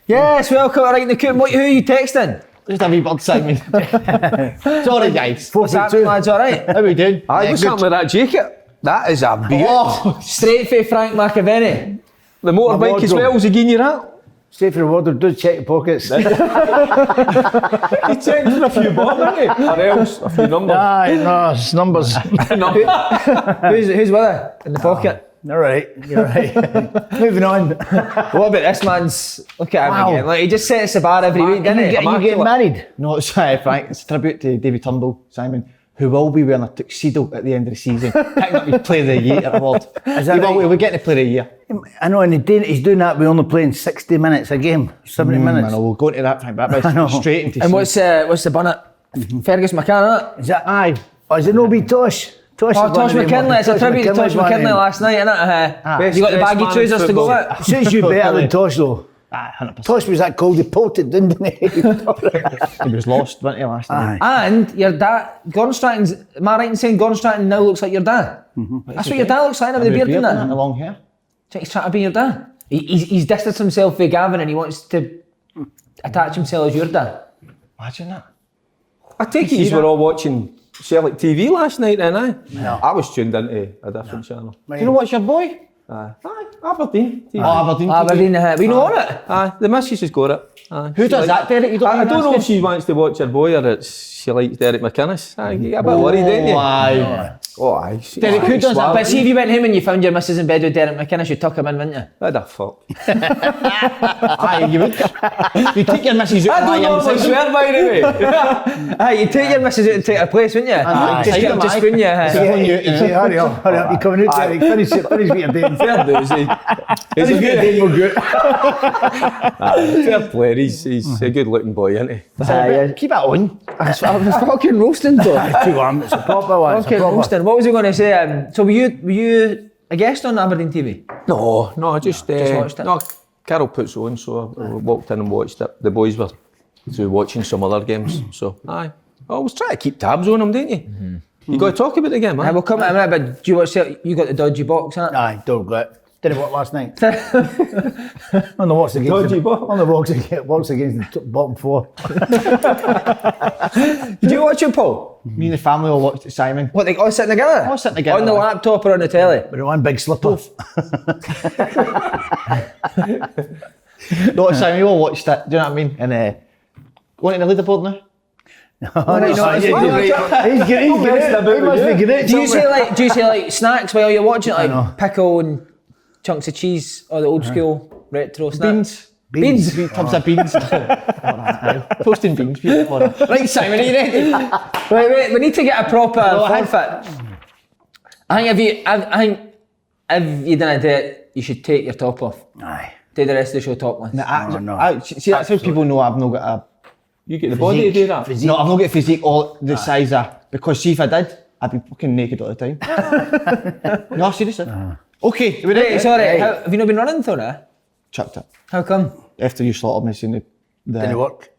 Yes, welcome to Right in the Coop. Who are you texting? Just a wee bird, Simon. Sorry, guys. What's happening, lads? All right? How we doing? Aye, what's happening with that jacket? That is a beauty. Oh, straight for Frank McAvenny. The motorbike as well, is he giving you that? Stay for the wardrobe, do check your pockets. He checked for a few bob, didn't he? Or else, a few numbers. Aye, no, it's numbers. Who's with her in the pocket? You're right. Moving on. What about this man's? Look at him again. Like, he just sets the bar every week, doesn't he? Are you getting married? No, it's Frank. It's a tribute to David Turnbull, Simon, who will be wearing a tuxedo at the end of the season, picking up his Player of the Year award. Is that right? We're getting a Player of the Year. I know, and he's doing that. We're only playing 60 minutes a game, 70 minutes. I know, we'll go into that, Frank, but that's straight into And what's the bonnet? Fergus McCann, isn't it? Is that aye? Or is it no be Tosh? Tosh McKinley. It's a tribute to Tosh McKinley last night, isn't it? You got the baggy trousers to go with. Suits you better than Tosh though. 100%. Tosh was that cold, he pulled it, didn't he? He was lost, wasn't he, last night? And your dad, Gordon Stratton's, am I right in saying Gordon Stratton now looks like your dad? That's what your dad looks like now with the beard, doesn't it? The long hair. Do you think he's trying to be your dad? He's distanced himself with Gavin and he wants to attach himself as your dad. Imagine that. I take it you were all watching Celtic TV last night then, eh? No. I was tuned into a different channel. Do you know what's your boy? Aye, Aberdeen TV. Aberdeen, we know on it. Aye, the missus has got it. Aye. Who does that, Derek? You I don't know if she wants to watch her boy or she likes Derek McInnes. Aye, you get a bit worried, don't you? Aye. Oh, aye. Derek, who does that? But see, if you went home and you found your missus in bed with Derek McInnes, you'd tuck him in, wouldn't you? What the fuck? Aye, you would. You take your missus out. I don't know swear by the way. Aye, you take your missus out and take her place, wouldn't you? Just spoon you. Say, hurry up, you're coming out, Derek. Finish what you're doing. Fair dues, he's a good fair player, he's a good looking boy, isn't he? Keep it on. I was fucking roasting though. Too warm, it's a proper one. Okay, roasting. What was I going to say? So were you a guest on Aberdeen TV? No, I just watched it. No, Carol puts it on, so I walked in and watched it. The boys were watching some other games, so aye. I always try to keep tabs on them, don't you? You got to talk about the game, man. We'll come in a minute, but do you watch it? You got the dodgy box, innit? Aye, don't go it. Didn't watch last night. On the walks against Dodgy ball. On the walks against the bottom four. Did you watch it, Paul? Me and the family all watched it, Simon. What, they all sitting together? All sitting together. On the laptop or on the telly? With one big slipper. No, Simon, we all watched it, do you know what I mean? And going to the leaderboard now? He's great. Do you say like snacks while you're watching it, like pickle and chunks of cheese or the old school retro snacks? Beans. Tubs of beans. Toast and beans. Right, Simon, are you ready? Wait, we need to get a proper forfeit. I think if you didn't do it, you should take your top off. Aye. Do the rest of the show topless. See, that's how people know I've not got a... You get the body to do that? No, I've not got physique or the size of... Because see, if I did, I'd be fucking naked all the time. No, seriously. Okay, are we ready? Sorry, have you not been running though now? Chucked it. How come? After you slaughtered me saying Didn't work.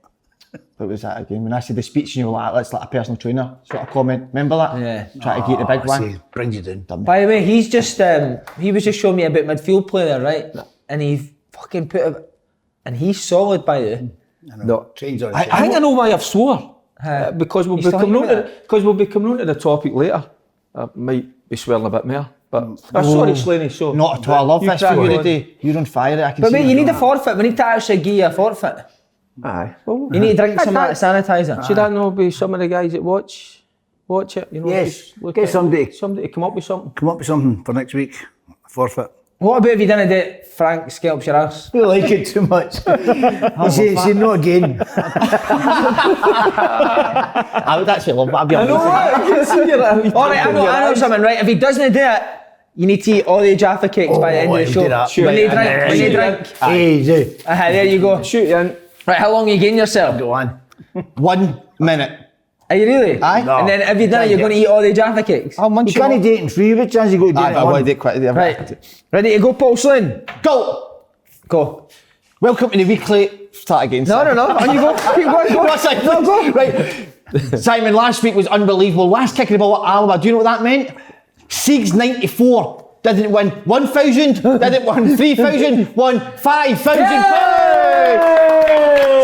What was that again? When I said the speech and you were like, that's like a personal trainer sort of comment. Remember that? Yeah. Try to get the big one. See, brings you down. By the way, he's just, he was just showing me a bit midfield play there, right? And he fucking put it, and he's solid by the way. No. I think I know why I've swore. Because we'll be coming on to the topic later. I might be swearing a bit more. But sorry, Slaney. So not at all. I love this for you today. You're on fire. I can but see. But you need a forfeit. We need to actually give you a forfeit. Aye. Well, you need to drink some of that sanitizer. Should that not be some of the guys that watch it? You know, yes. Get somebody to come up with something. Come up with something for next week. A forfeit. What about if you didn't do Frank scalps your ass? We like it too much. Say no again. I would actually love that. I know. I can see you. Alright, I know something, right? If he doesn't do it, you need to eat all the Jaffa cakes by the end of the show. Sure. When you drink. Easy. There you go. Shoot you in. Right, how long are you getting yourself? Go on. 1 minute. Are you really? Aye. No. And then if you done it, you're going to eat all the Jaffa cakes? You can't date in 3, which chance you go to date in 1? I want to do it quickly. Right. Ready to go, Paul Slane? Go! Go. Welcome to the weekly... Start again. No. On you go. Keep going, go. No, go. Right. Simon, last week was unbelievable. Last kick of the ball at Alba. Do you know what that meant? Siegs 94. Didn't win 1,000. Didn't win 3,000. Won 5,000.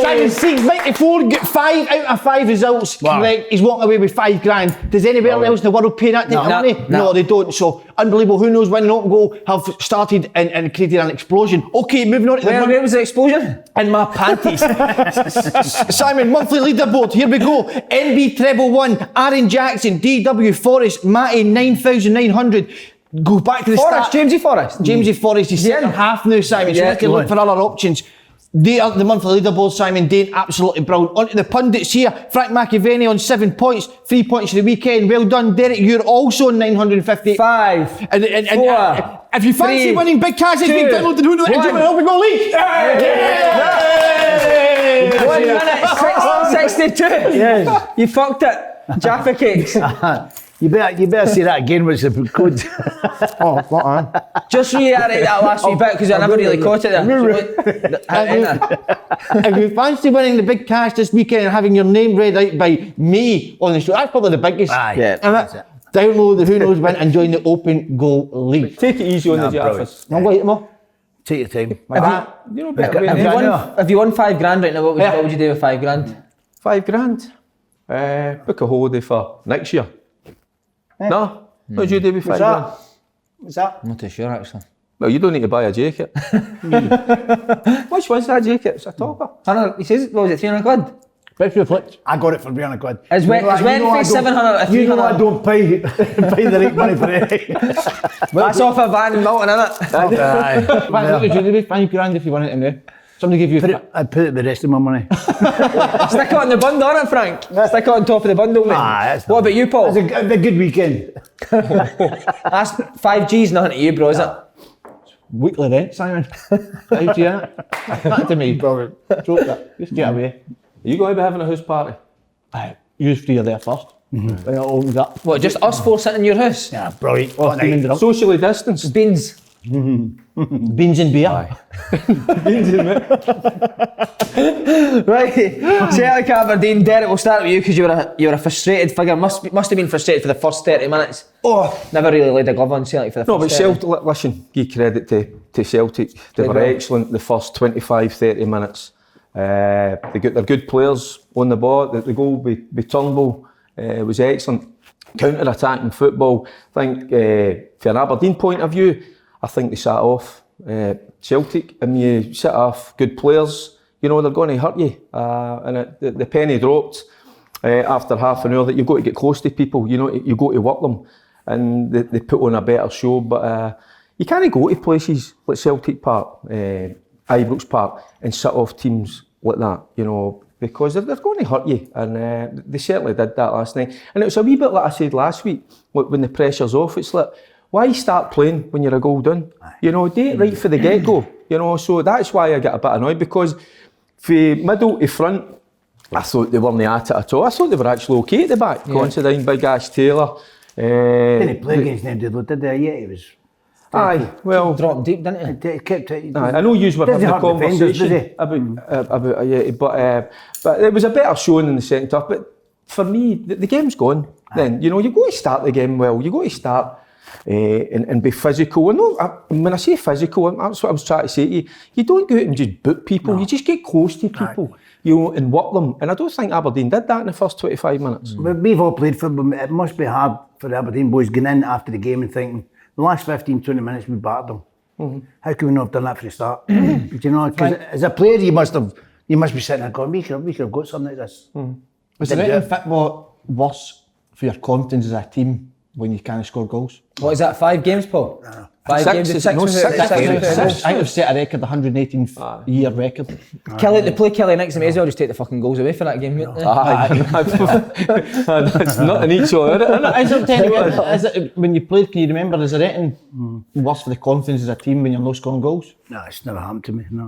Simon Seeks, 94, get 5 out of 5 results correct. He's walking away with $5,000. Does anybody else in the world pay that type of money? No, they don't. So, unbelievable. Who knows when an open goal have started and created an explosion. Okay, moving on to Where was the explosion? in my panties. Simon, monthly leaderboard. Here we go. NB treble 1. Aaron Jackson, DW Forest, Matty 9,900. Go back to the Forrest, start. Jamesy Forrest. Jamesy Forrest, he's Yeah. centre half now, Simon. So Yeah, you can look for other options. They are the monthly leaderboard, Simon Dane, absolutely brilliant. On to the pundits here. Frank McAvenny on 7 points, 3 points for the weekend. Well done, Derek. You're also on 950. 5. And, 4. If you fancy 3, winning big cash, it's been 2, downloaded. Who knows? 1. Help me go league. 1 minute 62. Yes. You fucked it. Jaffa cakes. You better say that again. What's the code? Oh, what on? Just reiterate that last wee bit because I never really caught it there. If you fancy winning the big cash this weekend and having your name read out by me on the show, that's probably the biggest. Aye. Yeah. And download the Who Knows When and join the Open Goal League. Take it easy on the Jaffas. No, wait more. Take your time. You know, better If than you, that. won, if you won $5,000 right now, what would you do with $5,000? $5,000. Book a holiday for next year. No? What would you do with $5,000? What's that? I'm not too sure actually. Well, you don't need to buy a jacket. Which one's that jacket? It's a topper. He says, what was it, £300? Best reflect. I got it for £300. Is Wednesday 700 You know I don't pay the right money for anything. That's off a van in Milton, innit? What would you do with $5,000 if you won it in there? Somebody give you... I'd put it the rest of my money. Stick it on the bundle, innit, Frank? Stick it on top of the bundle, mate. That's What about you, Paul? It's a good weekend. That's 5G's nothing to you, bro, is it? Weekly rent, Simon. Out to you, innit? Not to me, brother. Joke that. Just get away. Are you going to be having a house party? Aye. You three are there first. When it opens up. What, just us four sitting in your house? Yeah, brilliant. Oh, steaming drunk. Socially distanced. Beans. Beans and beer. Right, Celtic Aberdeen. Derek, we'll start with you because you were a frustrated figure. Must have been frustrated for the first 30 minutes. Oh, Never really laid a glove on Celtic for the no, but first 30. Celtic, listen, give credit to Celtic. They were excellent the first 25-30 minutes. They got their good players on the ball. The goal by Turnbull was excellent. Counter-attacking football. I think from an Aberdeen point of view, I think they sat off Celtic. And you sit off good players, you know they're going to hurt you. And the penny dropped after half an hour that you've got to get close to people. You know, you've got to work them. And they put on a better show. But you can't go to places like Celtic Park, Ibrox Park, and sit off teams like that, you know, because they're going to hurt you. And they certainly did that last night. And it was a wee bit like I said last week, when the pressure's off, it's like, why start playing when you're a goal down? You know, do it right for the get-go. You know, so that's why I get a bit annoyed, because from middle to front, I thought they weren't at it at all. I thought they were actually okay at the back. Yeah. Considine, Big Ash Taylor. Didn't play against them, did they? Yeah, he was. Aye, well, Dropped deep, didn't he? It kept it. I know you were having a conversation about but it was a better showing in the second half. But for me, the game's gone. Then you know you've got to start the game well. You've got to start and be physical. And when I say physical, that's what I was trying to say to you. You don't go out and just boot people. No. You just get close to people, you know, and work them. And I don't think Aberdeen did that in the first 25 minutes. We've all played football. It must be hard for the Aberdeen boys getting in after the game and thinking, the last 15-20 minutes we battered them. Mm-hmm. How can we not have done that from the start? Do you know? Because as a player, you must be sitting there going, we could have got something like this. Mm-hmm. Was there anything football worse for your confidence as a team when you can't score goals? What is that? 5 games, Paul? 5 games. Six. I think they've set a record, 118th year record. They play Kelly next, they may as well just take the fucking goals away for that game. That's not an each other. Is it, when you played, can you remember, is there anything worse for the confidence as a team when you're not scoring goals? No, it's never happened to me, no.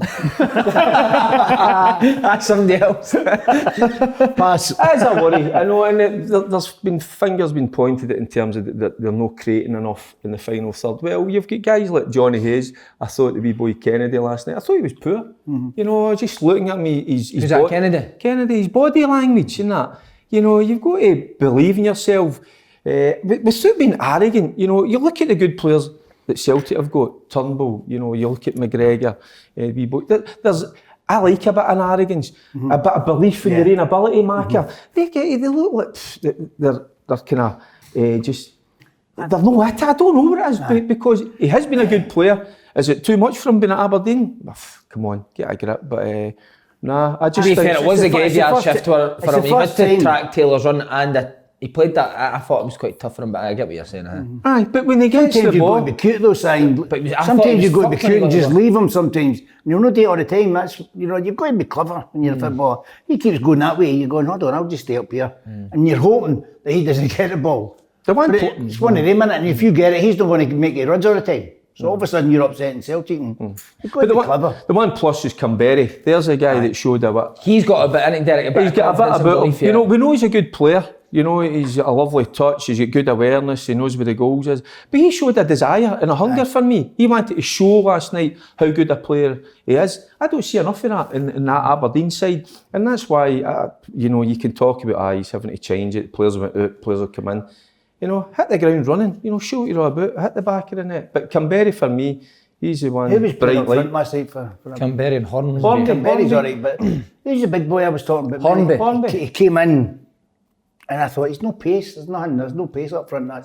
That's somebody else. Pass. That's a worry. I know, and there's been fingers been pointed at in terms of that they're not creating enough in the final third. Well, you've got guys like Johnny Hayes. I thought the wee boy Kennedy last night, I thought he was poor. Mm-hmm. You know, just looking at me, Who's that, Kennedy? Kennedy, his body language and that. You know, you've got to believe in yourself. Without being arrogant, you know, you look at the good players that Celtic have got, Turnbull, you know, you look at McGregor, wee boy. I like a bit of arrogance, a bit of belief in your own ability, Marker. They look like they're kind of just, they're no it. I don't know what it is, because he has been a good player. Is it too much for him being at Aberdeen? Come on, get a grip. But nah, I just To be think fair, it was a graveyard shift for him. He had to track Taylor's run, and he played that. I thought it was quite tough for him, but I get what you're saying. Aye, but when he gets the ball, sometimes you've got to be cute though, sometimes you've got to be cute and just leave him sometimes. You'll not do it all the time. That's, you've got to be clever when you're a footballer. He keeps going that way, you're going, hold on, I'll just stay up here. And you're hoping that he doesn't get the ball. It's one of them, innit? And if you get it, he's not going to make it runs all the time. So all of a sudden you're upsetting Celtic, and you've got to be clever. The one plus is Camberry. There's a guy that showed a bit. He's got a bit, I think, Derek, he's got a bit about him. We know he's a good player. He's got a lovely touch, he's got good awareness, he knows where the goals is. But he showed a desire and a hunger for me. He wanted to show last night how good a player he is. I don't see enough of that in that Aberdeen side. And that's why, you can talk about, he's having to change it, players went out, players will come in. Hit the ground running, show what you're all about, hit the back of the net. But Camberry, for me, he's the one. Who was bright light last night for Camberry and Hornby. Camberry's alright, but who's the big boy I was talking about? Hornby. He came in, and I thought, he's no pace, there's no pace up front. I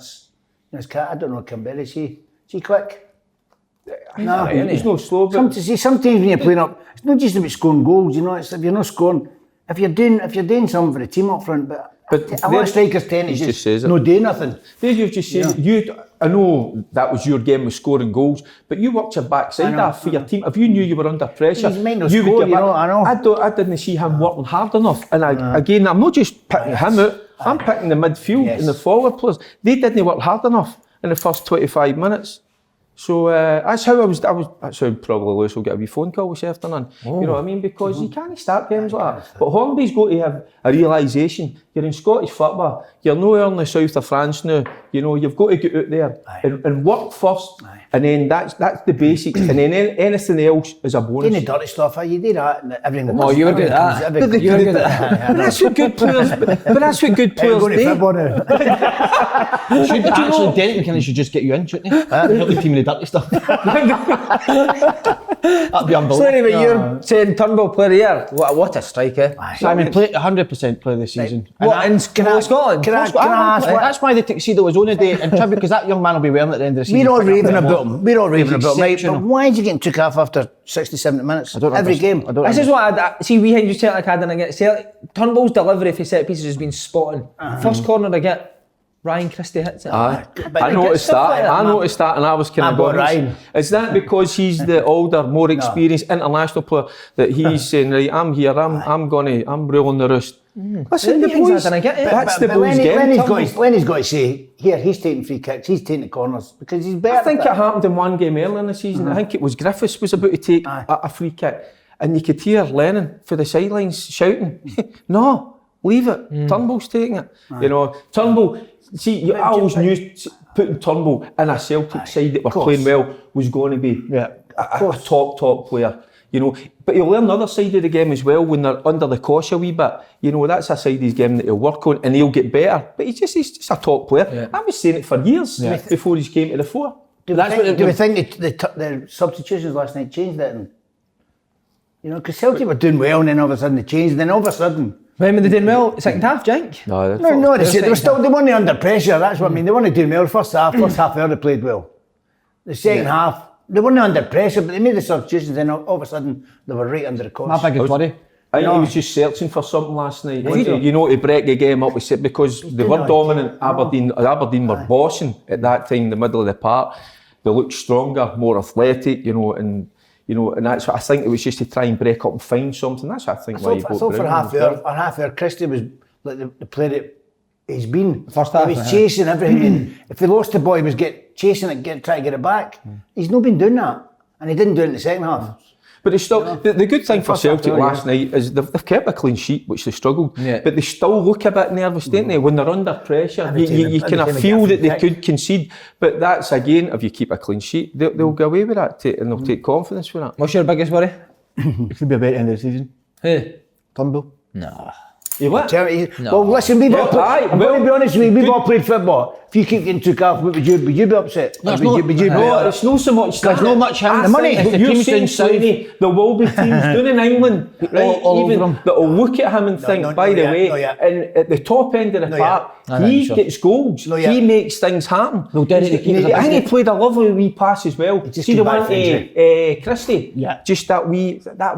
don't know Camberry, is he quick? No, he's no slow. But sometimes when you're playing up, it's not just about scoring goals, it's if you're not scoring, if you're doing something for the team up front, but a lot of strikers tend to just not do nothing. You're just saying, I know that was your game with scoring goals, but you worked your backside off for your team. If you knew you were under pressure, you would get back. I know. I didn't see him working hard enough. And again, I'm not just picking him out, I'm picking the midfield and the forward players. They didn't work hard enough in the first 25 minutes. So that's how that's how probably Lewis will get a wee phone call this afternoon. You know what I mean? Because you can't start games like that. But Hornby's got to have a realisation. You're in Scottish football. You're nowhere in the south of France now. You've got to get out there and work first. And then that's the basics. And then anything else is a bonus. Doing the dirty stuff, you do that and everything. Oh, you were good at that. You were good at that. But that's what good players. But that's what good players do. Should actually Denton should just get you in, shouldn't he? Help the team with the dirty stuff. That'd be unbelievable. So anyway, you're saying Turnbull player of the year. What a striker. Simon, 100% player this season. What, in Scotland? Can I ask what? That's why the tuxedo was on a day in tribute, because that young man will be wearing it at the end of the season. We're all raving about him. Right? But why is he getting took off after 60, 70 minutes? Every game. This is what I see. We had Celtic had and I get Celtic. Turnbull's delivery for set pieces has been spotting. First corner I get. Ryan Christie hits it. I noticed that. I noticed that, and I was kind of going, Ryan. Is that because he's the older, more experienced international player that he's saying, right, I'm here, I'm ruling the roost? Listen, the boys, that's the boys' game. When he's got to say, here, he's taking free kicks, he's taking the corners, because he's better. I think it happened in one game earlier in the season. I think it was Griffiths was about to take a free kick, and you could hear Lennon for the sidelines shouting, no, leave it, Turnbull's taking it. Turnbull, see, I always knew putting Turnbull in a Celtic side that were playing well was going to be a top player. But he'll learn the other side of the game as well when they're under the cosh a wee bit. That's a side of his game that he'll work on and he'll get better. But he's just a top player. Yeah. I was saying it for years before he came to the fore. Do we think the substitutions last night changed that? Because Celtic were doing well and then all of a sudden they changed, and then all of a sudden. When they did well, second half, Jink? No, they weren't under pressure, that's what I mean. They weren't doing well. First half hour they played well. The second half, they weren't under pressure, but they made the substitutions and all of a sudden they were right under the cosh. My biggest worry. I think he was just searching for something last night. To break the game up, because they were dominant. Aberdeen were bossing at that time, in the middle of the park. They looked stronger, more athletic, and that's what I think. It was just to try and break up and find something. That's what I think. I thought for half hour, Christie was like the player that he's been. First half, he was chasing everything. And if they lost the ball, he was chasing it, trying to get it back. He's not been doing that, and he didn't do it in the second half. But they still, the good thing for Celtic last night is they've kept a clean sheet, which they struggled. Yeah. But they still look a bit nervous, don't they? When they're under pressure, you kind of feel that they could concede. But that's, again, if you keep a clean sheet, they'll go away with that and they'll take confidence with that. What's your biggest worry? It could be about the end of the season. Who? Turnbull. No. You what? No. Well, listen, I'm going to be honest with you, we've all played football. If you keep getting took off, would you be upset? No, Would you be it's not so much. There's no much him. I The money, think the you're teams saying, down south. Slaney, there will be teams down in England, right? all even over them. that'll look at him and think, no, by the yeah, way, no, yeah. and at the top end of the park, I he think so. gets goals. No, yeah. He makes things happen. No, Derek, the keeper's a I think he business. played a lovely wee pass as well. just See the came back one for injury. to Christie? Yeah. Just that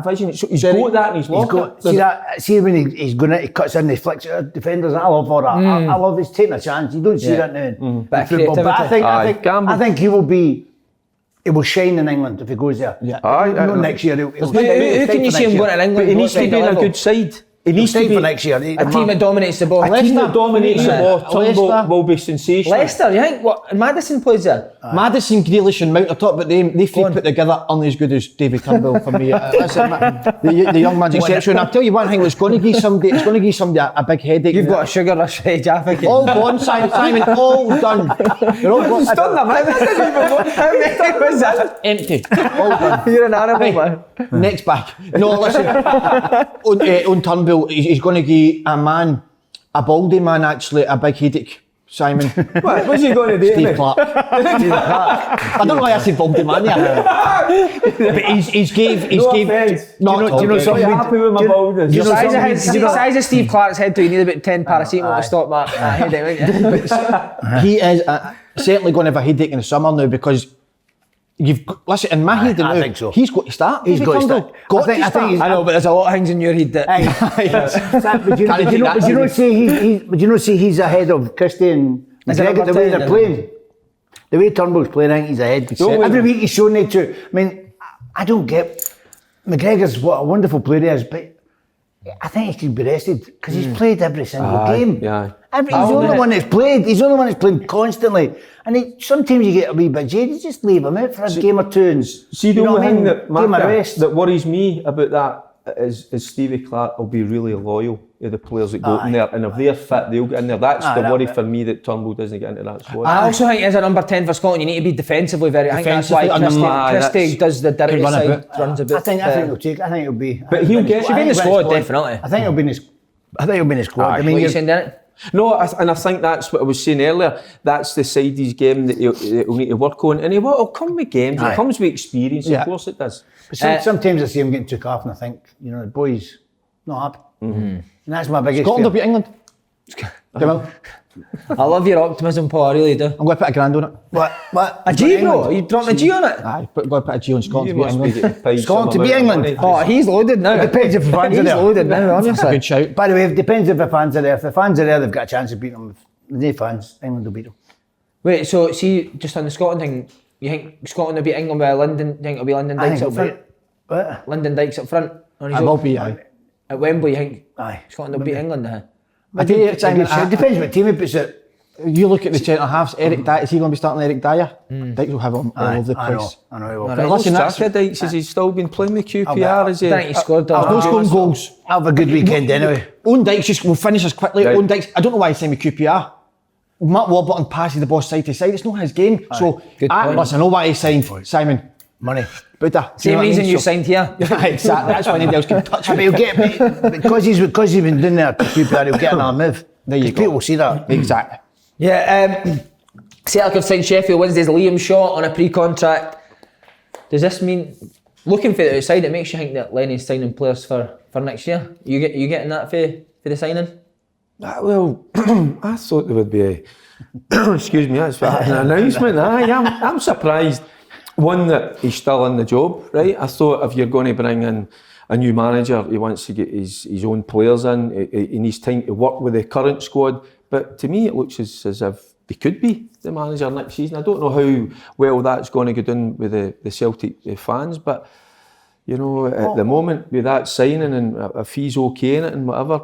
vision. So he's Derek, got that in his He's locker. got, see when he's going out, he cuts in, he flicks it at defenders. I love all that. I love his taking a chance. You don't see that now in Bit of football. But creativity. I think he will shine in England if he goes there. Yeah. Not next year. He'll Who stay can you for see him next going year. to England? But he needs What to be in a level? good side. He He'll needs to stay be for next year. A team that dominates the ball. a team that dominates the ball. Turnbull Leicester. will be sensational. Leicester, you think? What? Madison plays there? Madison, Grealish and Mount are top, but they three put together aren't as good as David Turnbull for me. That's it, the young man's exception. I'll tell you one thing, it's going to give somebody a big headache. You've got a sugar rush age, I think. all gone, Simon, all done. They're all gone. How many was that? Empty. All done. You're an animal, man. Next back. No, listen. On Turnbull, he's going to give a man, a baldy man actually, a big headache. Simon. What's he going to do? Steve Clark. I don't know why I said baldy man, yeah. But he's gave. No offence. Not Do you know Are you something? happy with my baldness? The size of Steve Clark's head, do you need about 10 paracetamol to stop that headache, wouldn't you? He is certainly going to have a headache in the summer now because you've got, listen, in my head I now, think so. he's got to start. He's got to Turnbull. start. Got I to think he's- I know, but there's a lot of things in your head that... But you not see he's ahead of Christie and Is it McGregor number the way 10 they're then? playing. The way Turnbull's playing, I think he's ahead. Every week he's showing it to. I mean, I don't get McGregor's what a wonderful player he is, but I think he should be rested because he's played every single game. yeah. He's the only one that's played. He's the only one that's playing constantly. And sometimes you get a wee bit jaded. Just leave him out for a game or two and See, the you know only what I thing mean? that, Give him a Mark, rest. that worries me about that is Stevie Clark will be really loyal to the players that go in there, and if they're fit, they'll get in there. That's the worry for me that Turnbull doesn't get into that squad. I also think as a number 10 for Scotland, you need to be defensively very... I think that's why Christie does the dirty run side, about. runs a bit. I think he'll take. I think he'll be. But he'll get- Should be in the squad, definitely. I think he'll be in his. I think he'll be in his squad. I What mean, are you you're- saying, Derek? No, and I think that's what I was saying earlier. That's the side of his game that he'll need to work on, and he'll come with games. It comes with experience, Yeah. of course it does. But sometimes I see him getting took off, and I think, the boys not happy. And that's my biggest. Scotland will fear. beat England. They will. I love your optimism, Paul, I really do. I'm going to put a grand on it. What? A G, bro? You dropping a G on it? Aye, going to put a G on Scotland You to beat must be England. getting paid Scotland some to beat amount of England? money. Oh, he's loaded now. It depends if the fans are He's there. loaded now, honestly. Good shout. By the way, it depends if the fans are there. If the fans are there, they've got a chance of beating them. If there's no fans, England will beat them. Wait, so see, just on the Scotland thing, you think Scotland will beat England with London? You think it'll be Lyndon I Dykes think up it'll front? be. What? Lyndon Dykes up front? On his I will own? be, aye. At Wembley, you think Aye. Scotland will beat England? I tell you, Simon, It depends what team he puts it. you look at the centre halves, Eric Dyer, is he going to be starting Eric Dyer? Dykes will have him all over the place. I know he will. Right. Listen, that's, Straka Dykes, has he still been playing with QPR? Is he? I think he scored there's no scoring goals. Have a good weekend anyway. Owen Dykes just will finish us quickly. Right. Owen Dykes, I don't know why he's saying with QPR. Matt Warburton passes the ball side to side. It's not his game. So, Good point. listen, I know why he signed Simon. Money. Buddha. Same reason you signed here. Exactly. That's why nobody else can touch But me. he'll get because he's been doing that to QPR, he'll get another move. There you 'Cause go. people will see that. Exactly. Yeah, Celtic have signed Sheffield Wednesday's Liam Shaw on a pre-contract. Does this mean, looking for the outside, it makes you think that Lenny's signing players for next year? You getting that for the signing? Well, I thought there would be a, excuse me, that's an announcement. I'm surprised. One, that he's still in the job, right? I thought if you're going to bring in a new manager, he wants to get his own players in. He needs time to work with the current squad. But to me, it looks as if he could be the manager next season. I don't know how well that's going to go down with the Celtic fans, but at the moment with that signing and if he's okay in it and whatever,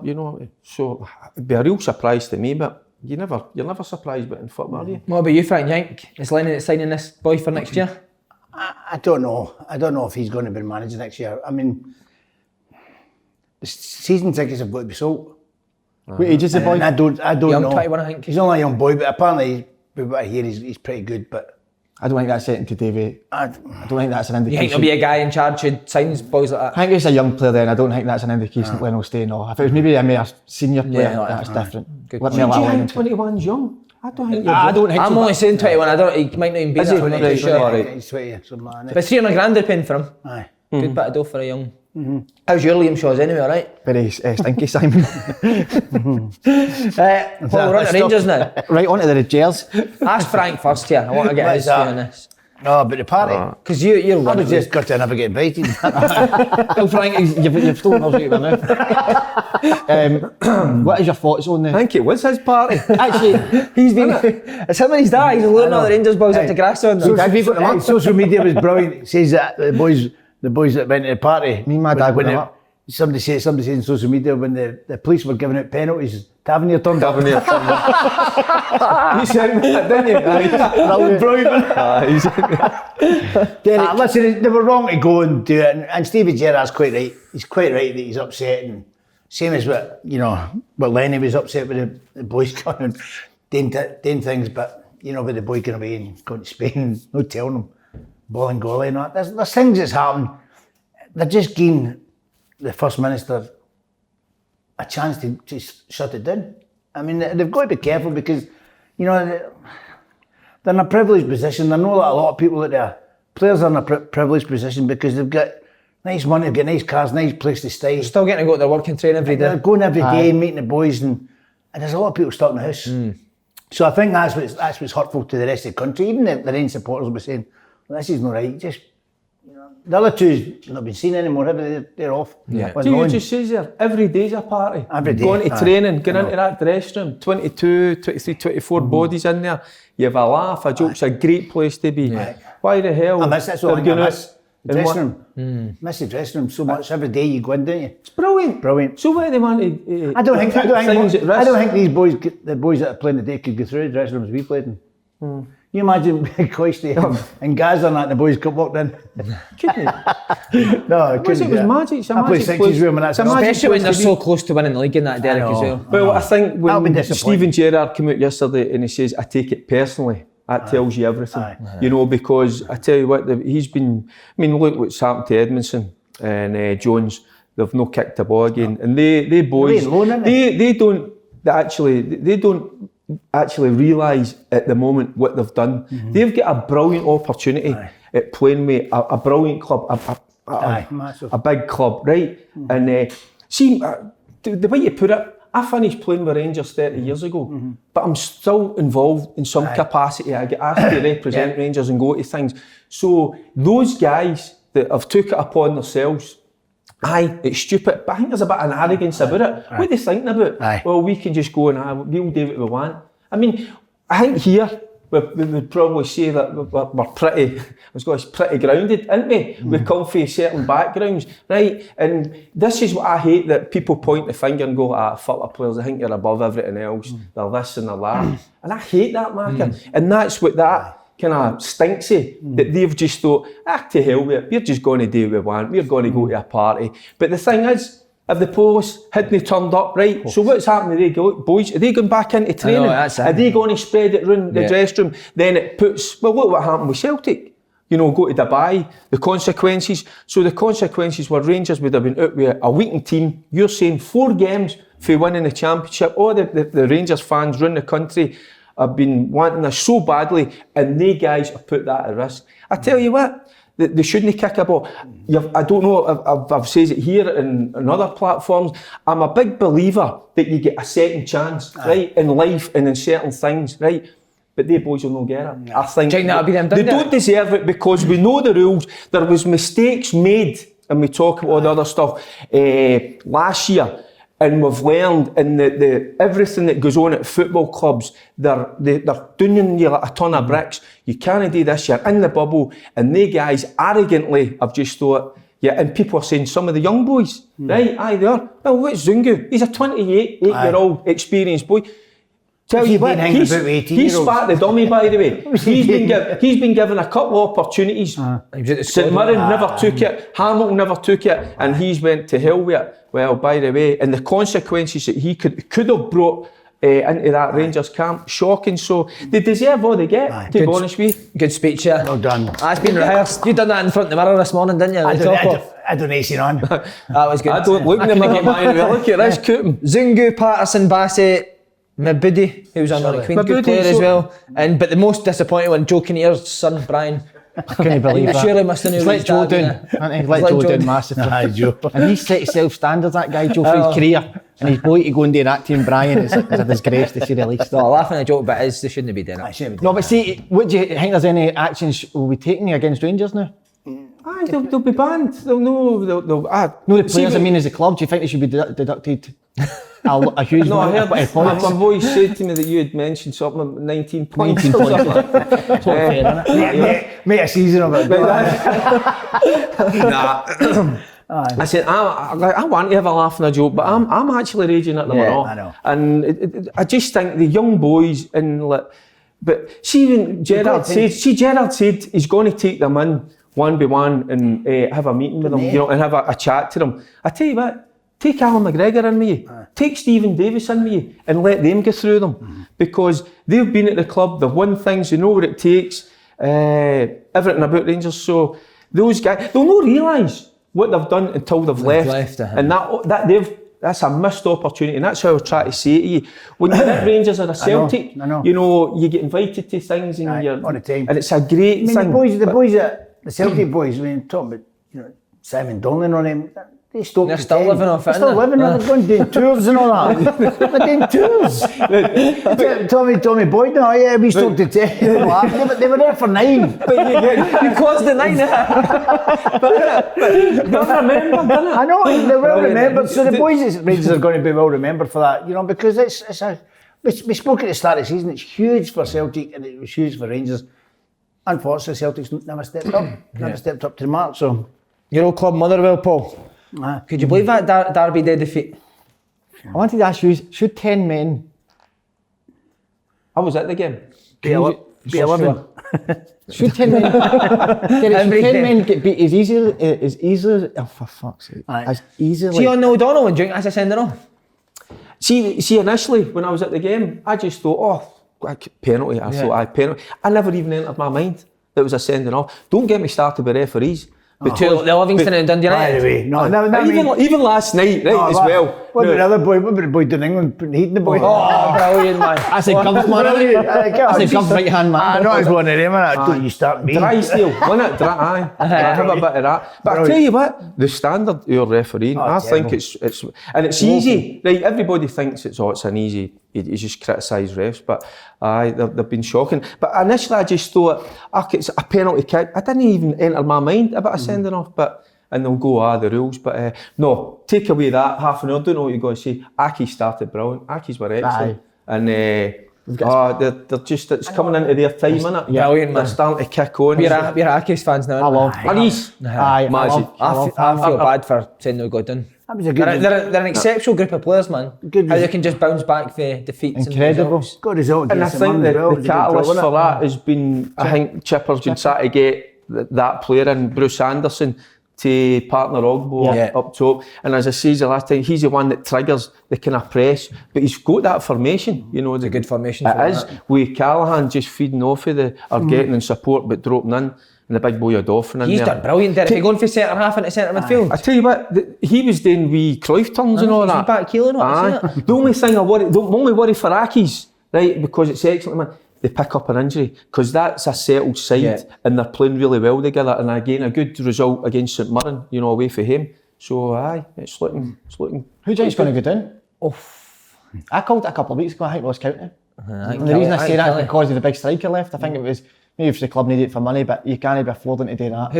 so it'd be a real surprise to me. But you're never surprised but in football, are you? What about you, Frank? You think is Lenny that's signing this boy for next year? I don't know. I don't know if he's going to be manager next year. I mean, the season tickets have got to be sold. What age is the boy? And I don't Young know. 21, I think. He's only a young boy, but apparently, with what I hear, he's pretty good. But I don't think that's setting to Davey. I don't think that's an You indication. think there'll be a guy in charge who signs boys like I that? think he's a young player then. I don't think that's an indication that Len will stay. No. If it was maybe a more senior player, no, that's different. Good Let Do me you allow Len think to. 21's young? I don't think I'm so. only saying 21. I don't. He might not even be Is that. he? I'm not Right, too sure. right. He's 20 or something like that. But 300 grand they're paying for him. Aye. Good bit of dough for a young. How's your Liam Shaws anyway, right? Very stinky, Simon. Well, we're on to Rangers now. Right, on to the jails. Ask Frank first here. I want to get his view on this. No, but the party. Because you're I one was of just got to never get invited. Well, Frank, you've stolen us out of my mouth. What is your thoughts on I the... think it was his party. Actually, He's been. It's him and his dad. He's loading all the Rangers boys up to grass on them. Social media was brilliant. It says that the boys that went to the party. Me and my dad went up. Somebody said in social media when the police were giving out penalties, Tavernier turned up. You sent me that, didn't you? Brilliant. Derek. Listen, they were wrong to go and do it, and Stevie Gerrard's quite right. He's quite right that he's upset, and same as what Lenny was upset with the boys coming and doing things, but with the boy going away and going to Spain, no telling them, ball and goalie and all that. There's things that's happened. They're just giving the First Minister a chance to shut it down. I mean, they've got to be careful because, they're in a privileged position. I know that a lot of people out there, players are in a privileged position because they've got nice money, they've got nice cars, nice place to stay. Still getting to go to their work and train every They're day. going every day and meeting the boys, and there's a lot of people stuck in the house. So I think that's what's hurtful to the rest of the country. Even the Rangers supporters will be saying, well, this is not right. Just the other two's not been seen anymore, have they? They're off. Yeah. Do you just say there, every day's a party. Every day, Going to aye. training, going into that dressing room, 22, 23, 24 bodies in there. You have a laugh, a joke, it's a great place to be. Why the hell? I miss that's all I they're miss. The and dressing what- room. Miss the dressing room so much. Every day you go in, don't you? It's brilliant. Brilliant. So what do they want to I don't think things at risk? these boys, the boys that are playing today, could go through the dressing rooms we played in. You imagine Coisty and Gaza and that, and the boys walked in. Couldn't No, I couldn't. it was magic. It's a I played magic sixties place. room and that's It's a magic Especially when they're place to so close to winning the league in that, Derek, as well. Well, I think That'll be when disappointing. Stephen Gerrard came out yesterday and he says, I take it personally, that tells you everything. Because I tell you what, he's been, look what's happened to Edmondson and Jones. They've no kicked the ball again. And they boys, They're loan, aren't they don't actually realise at the moment what they've done. They've got a brilliant opportunity at playing with a brilliant club, massive. a big club, right? And see, the way you put it, I finished playing with Rangers 30 years ago, but I'm still involved in some capacity. I get asked to represent Rangers and go to things. So those guys that have took it upon themselves, it's stupid, but I think there's a bit of an arrogance about it. What are they thinking about? Well, we can just go and we'll do what we want. I mean, I think here we would probably say that we're pretty, pretty grounded, aren't we? We come from certain backgrounds, right? And this is what I hate, that people point the finger and go, football players, I think you're above everything else. They're this and they're that. And I hate that marker. And that's what that kind of stinks that they've just thought, to hell with it, we're just going to do what we want, we're going to go to a party. But the thing is, if the police hadn't turned up, right, so what's happening to the boys? Are they going back into training? That's it. Are they going to spread it around the dressing room? Then it puts, well, look what happened with Celtic. Go to Dubai, the consequences. So the consequences were Rangers would have been out with a weakened team. You're saying 4 games for winning the championship. All the Rangers fans around the country have been wanting this so badly, and they guys have put that at risk. I tell you what, they shouldn't kick a ball. I don't know if I've said it here and on other platforms. I'm a big believer that you get a second chance, right, in life and in certain things, right? But they boys will not get it. I think Do you think that'll be them they done don't deserve it because we know the rules. There was mistakes made, and we talk about all the other stuff last year. And we've learned, and the everything that goes on at football clubs, they're doing you like a ton of bricks. You can't do this, you're in the bubble, and they guys arrogantly have just thought, and people are saying some of the young boys, right? They are. Well, what's Zungu? He's a 28-year-old experienced boy. Tell you what, he's spat the dummy, by the way. He's been given a couple of opportunities. St Mirren never took it, Hamilton never took it, and he's went to hell with it. Well, by the way, and the consequences that he could have brought into that Rangers camp, shocking. So they deserve all they get, to be honest with you. Good speech, yeah. Well done. That's been rehearsed. You done that in front of the mirror this morning, didn't you? I don't AC on. That was good. I don't look in the mirror, man. Look at this, Cooper. Zungu, Patterson, Bassett, Mabudi, who was on the Queen, good player as well. But the most disappointing one, Joe Kinnear's son, Brian. I couldn't believe that. Surely must have known He's let his Joe dad, down. He's let Joe down massively. Aye, Joe. And he's set himself standards, that guy, Joe, for his career. And his boy to go and do that to him, Brian, is a disgrace to say the least. No, laughing at a joke, but they shouldn't be doing it. No, but see, what do you think there's any actions will be taken against Rangers now? Aye, they'll be banned. They'll know. No, the players, I mean, as a club, do you think they should be deducted a huge No, I amount heard of points? my boy said to me that you had mentioned something about 19 points. 19 points. Totally fair, innit? Make a season of it. Nah. I said, I want to have a laugh and a joke, but I'm actually raging at them and all. I know. And I just think the young boys and like, but see when Gerrard said he's going to take them in one by one and have a meeting with them, you know, and have a chat to them. I tell you what, take Alan McGregor in with you, take Stephen Davis in with you, and let them go through them because they've been at the club, they've won things, they know what it takes, everything about Rangers. So those guys, they'll not realise what they've done until they've left and that's a missed opportunity, and that's how I try to say to you. When you're at Rangers or a Celtic, you know, you get invited to things and you're all the time. and it's a great thing. The Celtic boys, I mean, talking about, you know, Simon Donlan on them, they're still living off it. They're still living off it. They're going doing tours and all that. They're doing tours. Tommy Boyd, no, yeah, we still to 10. They were there for 9. But you caused the 9. But they'll remember, didn't it? I know, they're well remembered. So the boys at Rangers are going to be well remembered for that, you know, because it's a. We spoke at the start of the season, it's huge for Celtic and it was huge for Rangers. Unfortunately, Celtic's never stepped up to the mark, so. Your old club Motherwell, Paul. Could you believe that Derby Day defeat? I wanted to ask you, should 10 men... I was at the game. Be 11. Should 10 men... should 10 men get beat as easily... Oh, for fuck's sake. As easily... See on the O'Donnell and drink as a sending off? See, initially, when I was at the game, I just thought, penalty. I thought, penalty. I never even entered my mind that it was a sending off. Don't get me started with referees. The Livingston and Dundee United. Even last night, as well. What about the boy down in England putting heat in the boy? Oh, brilliant, man. I said, Gub's man. I said, Gub's right hand man. I know it's one of them, innit? Don't you start me. Dry steel, wasn't it? Aye. I have a bit of that. But I tell you what, the standard you're refereeing, I think it's easy. Right, everybody thinks it's an easy. You just criticise refs, but they've been shocking. But initially I just thought, it's a penalty kick. I didn't even enter my mind about a sending off, and they'll go, the rules. But no, take away that half an hour, don't know what you're going to say. Aki started brilliant. Aki's were excellent. And they're just, it's coming into their time, innit? Brilliant, man. They're starting to kick on. We're Aki's fans now. I love Magic. I feel bad for saying they got done. That was a good they're an exceptional group of players, man. How they can just bounce back for defeats. Incredible. Good result. And I think the catalyst for that has been, I think Chipper's been trying to get that player in, Bruce Anderson, to partner Ogbo up top. And as I said the last time, he's the one that triggers the kind of press. But he's got that formation, you know. It's a good formation. It is. With Callahan just feeding off of getting in support but dropping in. And the big boy Odoffin in He's done brilliant, Derek. He going for centre half into centre midfield. I tell you what, he was doing wee Cruyff turns and all that. Back heel and what? The only thing I worry for Aki's, right, because it's excellent, man. They pick up an injury because that's a settled side and they're playing really well together. And again, a good result against St Mirren, you know, away for him. So it's looking. Who do you think's going to go down? I called it a couple of weeks ago. I think Ross County. And the reason I say that is because of the big striker left. I think it was. Maybe if the club needed it for money, but you can't be affording to do that.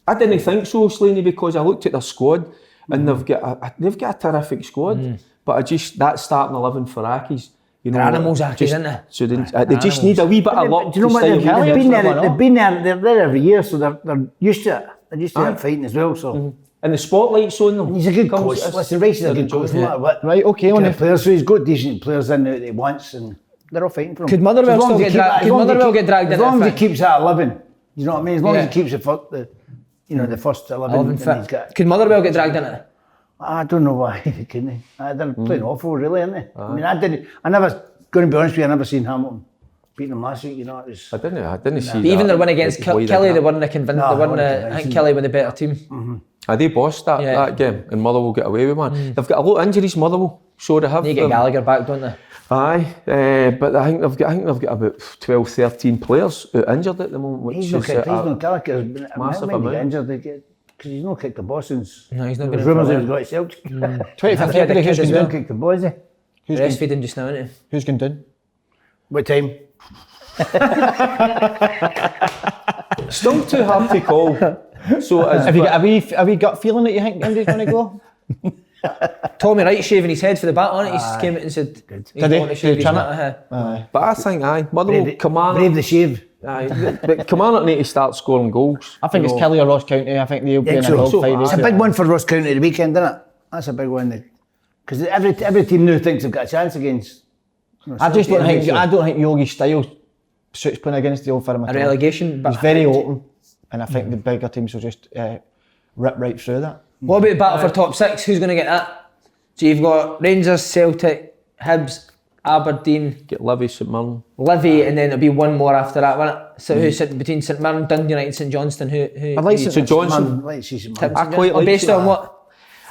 I didn't think so, Slaney, because I looked at their squad and they've got a terrific squad. But that starting 11 for Aki's, you know, they're animals, Aki's, isn't they? So they just need a wee bit of luck. Do you know what? They've been there. They're there every year, so they're used to it. They're used to that fighting as well. So. And the spotlight's on them. And he's a good coach. Listen, Rice is a good coach. Right, okay, on the players. So he's got decent players in that he wants and. They're all fighting for him. Could Motherwell still get dragged in? As long as he keeps that 11, you know what I mean? As long as he keeps the first 11 fit. Could Motherwell get dragged in it? I don't know why they couldn't. They're playing awful, really, aren't they? I mean, going to be honest with you, I never seen Hamilton beating them last week. You know, it was. I didn't see. Even their win against Kelly, they weren't convinced. I think Kelly were the better team. They bossed that game, and Motherwell get away with one. They've got a lot of injuries, Motherwell, so they have. They get Gallagher back, don't they? Aye, but I think they've got about 12, 13 players injured at the moment, which He's is not Gallagher's massive get amount. injured because he's not kicked the boss since. No, he's not There's been in rumours for a that he's got Celtic. 25th February, who's He's going not down? kicked the boys. Who's going breastfeeding just now, isn't he? Who's going down? What time? Still too hard to call. So Have you got a wee gut feeling that you think Andy's going to go? Tommy Wright shaving his head for the battle, on it. He just came out and said, Did he? shave his Trim it? head. But I think Motherwell, Kilmarnock. Brave the shave. But Kilmarnock need to start scoring goals. I think it's Kelly or Ross County. I think they'll be in a dogfight. It's a big one for Ross County the weekend, isn't it? That's a big one. Because every team now thinks they've got a chance against. I don't think Yogi's style suits playing against the Old Firm. A relegation. He's very open, and I think the bigger teams will just rip right through that. What about battle for top 6? Who's going to get that? So you've got Rangers, Celtic, Hibs, Aberdeen, Get Livy, St Mirren. Livy, and then there'll be one more after that, won't it? So who's sitting between St Mirren, Dundee United, St Johnstone? Who I'd like St Johnstone. I quite like based that. on what?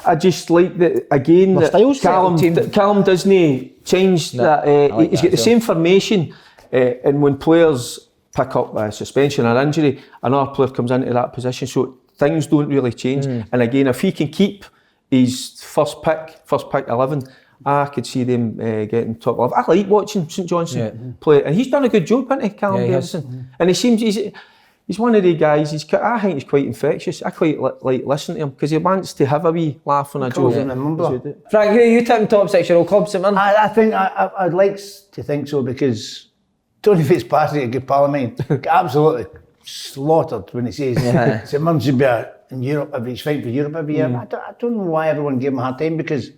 I just like that again. Their style's Callum Disney changed that. like He's that got the as same formation, and when players pick up a suspension or injury, another player comes into that position. So things don't really change. And again, if he can keep his first pick 11, I could see them getting top 11. I like watching St Johnstone play, and he's done a good job, hasn't he, Callum Davidson? And he seems he's one of the guys. I think he's quite infectious. I quite like listening to him because he wants to have a wee laugh and a joke. Frank, who are you tipping top 6 your old club, St Mirren? I think I'd like to think so because Tony Fitzpatrick, a good pal of mine, got absolutely slaughtered when he says St Mirren should be in Europe if he's fighting for Europe every year. I don't know why everyone gave him a hard time because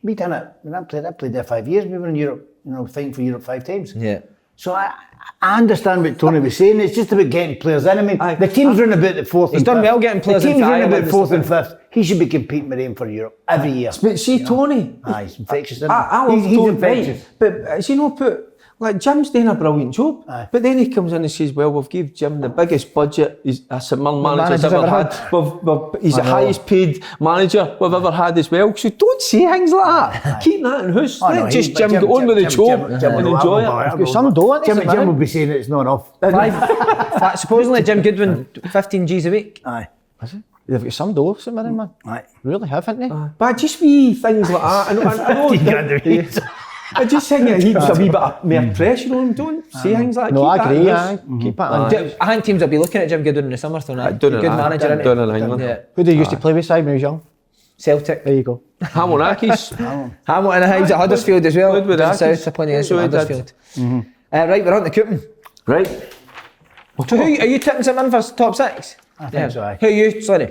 we done it. When I played there 5 years. We were in Europe, fighting for Europe 5 times. Yeah. So I understand what Tony was saying. It's just about getting players in. I mean, the team's running about the 4th. He's done well getting players in. The team's running about 4th and 5th. He should be competing with him for Europe every year. But see, Tony. He's infectious, isn't he? I love He's Tony, infectious. right? But is he not put? Like Jim's doing a brilliant job, but then he comes in and says, "Well, we've given Jim the biggest budget a St Mirren manager's ever had. He's the highest paid manager we've ever had as well." So don't say things like that. Keep that in house. Let just Jim get on with the job and enjoy it. Some don't. Jim will be saying it's not enough. Supposedly Jim Goodwin, 15 G's a week. Aye. They've got some dough, St Mirren, man. Aye. Really, haven't they? But just wee things like that. I just think it heaps a wee bit of more pressure on him. Don't say things like that. No, Keep I agree. that in house. Keep it on. I think teams will be looking at Jim Goodwin in the summer, though. Done Good manager, isn't he? Done in England. Yeah. Who did he used to play with when he was young? Celtic. There you go. Hamiltonakis. Hamilton and Hibs at Huddersfield as well. Good with Down Akis. south, they're playing against So he did. Huddersfield. Right, we're on to Cooping. Right. So who are you tipping St Mirren for top 6? I think so, aye. Who are you? Sorry.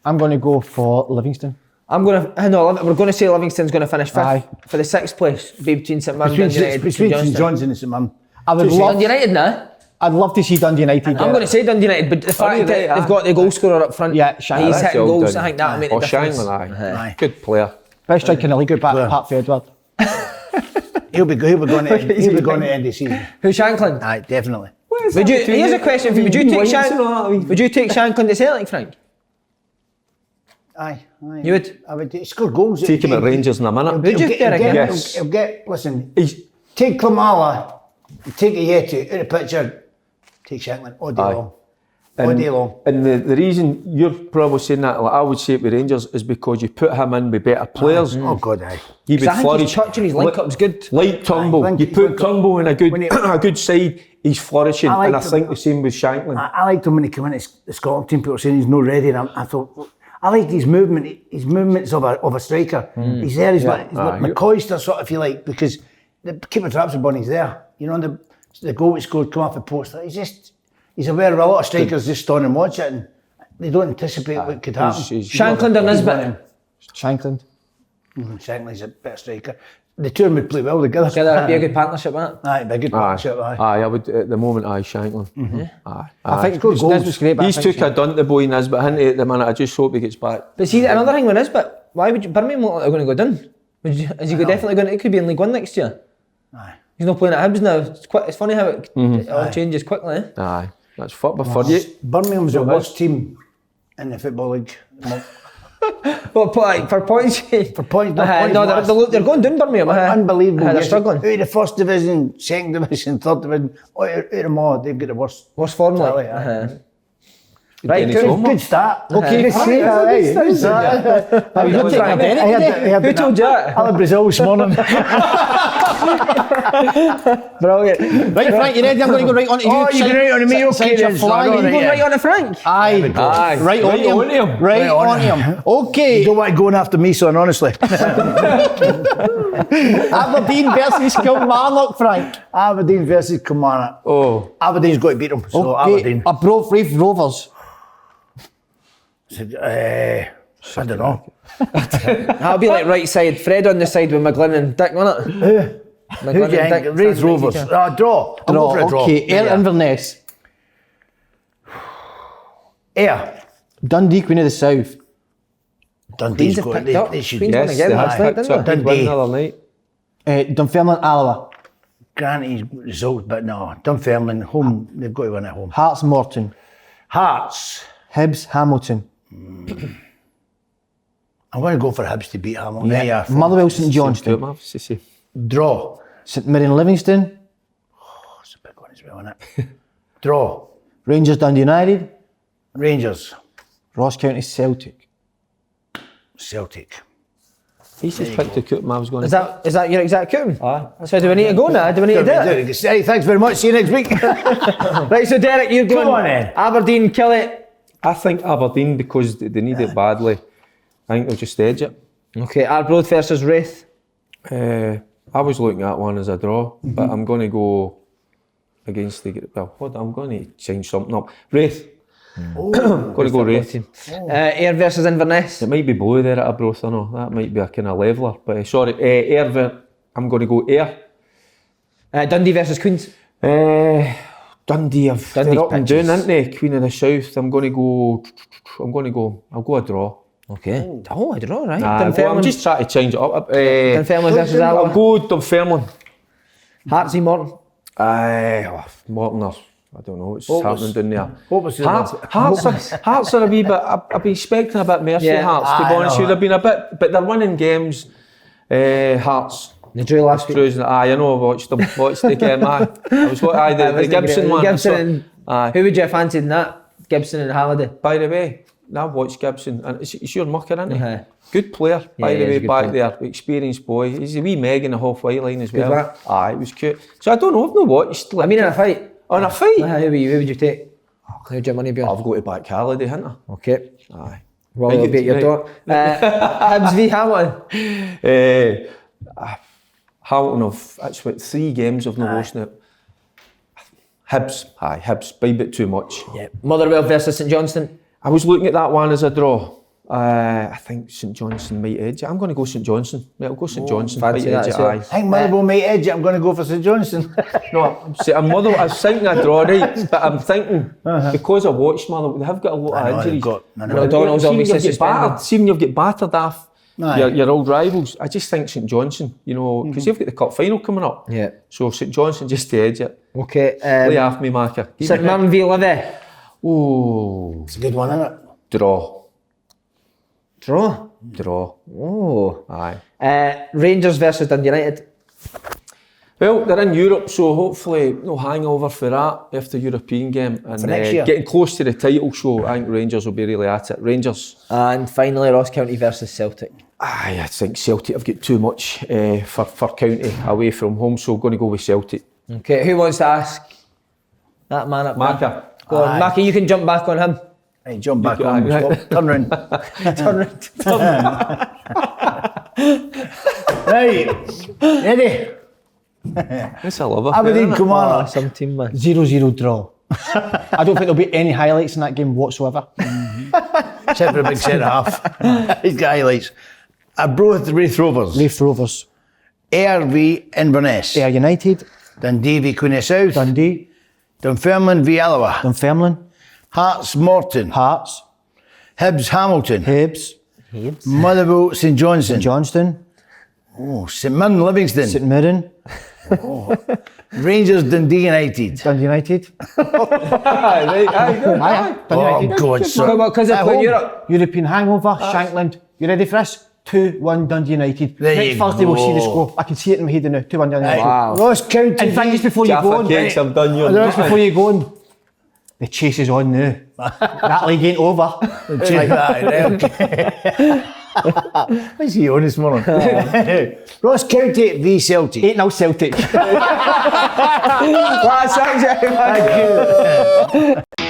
I'm going to go for Livingston. We're going to say Livingston's going to finish 5th Aye. for the 6th place. Be between St Mirren, Between Dundee United, St St Johnstone and St Mirren. Dundee United now. I'd love to see Dundee United. I'm going to say Dundee United, but the fact that they've got the goal scorer up front, Shankland. he's hitting goals. I think that'll make a difference. Shankland, good player. Best striker in the league, apart from Edward. He'll be going to end the season. Who's Shankland? Aye, definitely. Here's a question for you. Would you take Shankland to Celtic, Frank? Aye. You would? I would score goals. Take him at Rangers in a minute. Would you, Derek? Yes. He'll get, listen, take Klamala, take Ayeti out of the picture, take Shankland all day long. All day long. And the reason you're probably saying that, like I would say it with Rangers, is because you put him in with better players. Oh God, aye. He would I think flourish. his touch and his link-up's good. Like Turnbull, you put Turnbull in a good side, he's flourishing, and I think the same with Shankland. I liked him when he came into the Scotland team. People were saying he's not ready, and I thought, I liked his movement. His movements of a striker. He's there. He's like McCoyster sort of, if you like, because the keeper traps the ball. He's there. You know, the goal he scored come off the post. He's aware of a lot of strikers just stand and watch it, and they don't anticipate what could happen. Shankland or Nisbet? Shankland. Shankland's a better striker. The two of them would play well together. That'd be a good partnership, wouldn't it? Aye, it'd be a good partnership. Aye, I would at the moment. Shankland. I think Nisbet's great. He's took a dunt the boy Nisbet into at the minute. I just hope he gets back. But see, another thing with Nisbet, why would Birmingham look like they're going to go down? Is he definitely going to? It could be in League One next year. Aye. He's not playing at Hibs now. It's funny how it all changes quickly. Aye, that's for you. Birmingham's the worst team in the Football League. Well, for points. For points, not points. No, they're going down, Birmingham. Unbelievable. They're Yes. struggling. Out of the first division, second division, third division, out of them all, they've got the worst. What's form tally, like? Right, Dennis cool. Homer. Good start. Okay, Good good start. Have you got to take identity? Who told you that? I'm in Brazil this morning. Brilliant. Right, Frank, you ready? I'm going to go right on to you. Oh, you Sign- can right on to me, sign okay your then, flag. so You Right, going yeah. right on to Frank? Aye. Aye. Right on him. Right Right on on him. him. Okay. You don't want to go after me, son, honestly. Aberdeen versus Kilmarnock, Frank. Aberdeen versus Kilmarnock. Oh, Aberdeen's got to beat them, so Okay. Aberdeen. Abroad Reef Rovers. I don't know. That'll be like right side. Fred on the side with McGlynn and Dick, won't it? Who do you think? Raith Rovers. Draw. I'll go for a draw. Okay. Ayr Yeah. Inverness. Ayr. Dundee Queen of the South. Dundee's Queens have got picked up. they should Queens be. won yes, again they last have night, picked didn't up they? a good win Dundee. the other night. Dunfermline Alloa. Granny's results, but no. Dunfermline, home, they've got to win at home. Hearts Morton. Hearts. Hibs Hamilton. I'm going to go for Hibs to beat Hamilton. Yeah. Motherwell St Johnstone. Draw. St Mirren Livingston. Oh, it's a big one as well, isn't it? Draw. Rangers Dundee United. Rangers. Ross County Celtic. Celtic. He's just picked the Coop I was going Is to. that your exact coup? Aye. So do we need to go now? Do we need to do it? Hey, thanks very much. See you next week. Right, so Derek, you're going on then. Aberdeen, kill it. I think Aberdeen, because they need it badly, I think they'll just edge it. Okay, Arbroath versus Raith. I was looking at one as a draw, but I'm going to go against the. Well, hold on, I'm going to change something up. Wraith. Going to go Wraith. Ayr versus Inverness. It might be blue there at Arbroath, I know. That might be a kind of leveller. But sorry, I'm going to go Ayr. Dundee versus Queens. Dundee, Dundee's they're up and down, pitches. aren't they? Queen of the South. I'll go a draw. Okay. Oh, I don't know, right? Well, I'm Dunfermline. just trying to change it up. Dunfermline versus I'll Alloa. go Dunfermline. Heartsy Morton. Morton, I don't know what's What happening was- down there. what was the- Hearts are a wee bit. I've been expecting a bit mercy Yeah. Hearts, to be I honest know. with you. They've been a bit, but they're winning games. Hearts. They drew last week. Cruising. Aye, I know. I watched the game. Aye, I was the Gibson one. Gibson I saw- and aye. who would you have fancied in that? Gibson and Halliday. By the way, I've watched Gibson, and it's your mucker, isn't he? Uh-huh. Good player, by Yeah, the he is way, a good back player. there, experienced boy. He's a wee Meg in the halfway line as well. lad. Aye, it was cute. So I don't know, I've not watched. I mean, in a fight. On a fight? Who would you take? Who'd your money be on? I've got to back Halliday, haven't I? Okay. Aye. Well, Right, it'll be at your right. door. Hibs v Hamilton. Hamilton that's what 3 games I've not watched now. Hibs, by a bit too much. Yeah. Motherwell versus St Johnstone. I was looking at that one as a draw. I think St Johnstone might edge it. I'm going to go St Johnstone. Right, I'll go St Johnstone. fancy Might that edge as it, well. aye. I think Motherwell might edge it. I'm going to go for St Johnstone. No, see, I was thinking a draw, right? But I'm thinking, because I watched Motherwell, they have got a lot I know, of they've injuries. got- I know. Well, O'Donnell's see when obviously you get suspended. battered- See when you get battered off Aye. your old rivals. I just think St Johnstone, because you've got the cup final coming up. Yeah. So St Johnstone just to edge it. Okay. Lay off me, marker. St Mirren v Livy. Oh, It's a good one, isn't it? draw. Draw. Oh. Aye. Rangers versus Dundee United. Well, they're in Europe, so hopefully no hangover for that after the European game. And For next year. getting close to the title, so I think Rangers will be really at it. Rangers. And finally, Ross County versus Celtic. Aye, I think Celtic have got too much for County away from home, so I'm going to go with Celtic. Okay, who wants to ask? That man up there. Marker. Go on, Aye. Marky, you can jump back on him. Right, jump back got on. it, right. Stop. Turn round. Turn round. Right. Ready? That's a lover. Aberdeen, Oh, Kilmarnock. some team, man. 0-0 draw. I don't think there'll be any highlights in that game whatsoever. Except for a big centre half. He's got highlights. Arbroath, Raith Rovers. Raith Rovers. Ayr v Inverness. Ayr United. Dundee v Queen of South. Dundee. Dunfermline v Alloa. Dunfermline. Hearts, Morton. Hearts. Hibs, Hamilton. Hibs. Motherwell, St Johnstone. Johnston. Oh, St Mirren, Livingston. St Mirren. Rangers, Dundee United. Dundee United. Right, aye, good. Aye, Dundee Oh, United. God, son. Because they're At playing home. Europe. European hangover, Shankland. You ready for this? 2-1 Dundee United. There Next you Thursday we'll see the go. score. I can see it in my head now. 2-1 Dundee United. Wow. Ross County. In fact, just before you go Jaffa on, cakes, I'm done you. just before you go on, the chase is on now. That league ain't over. Check that, right, okay. What's he on this morning? Ross County v Celtic. 8-0 Celtic. That's it, Jay, man. Thank you.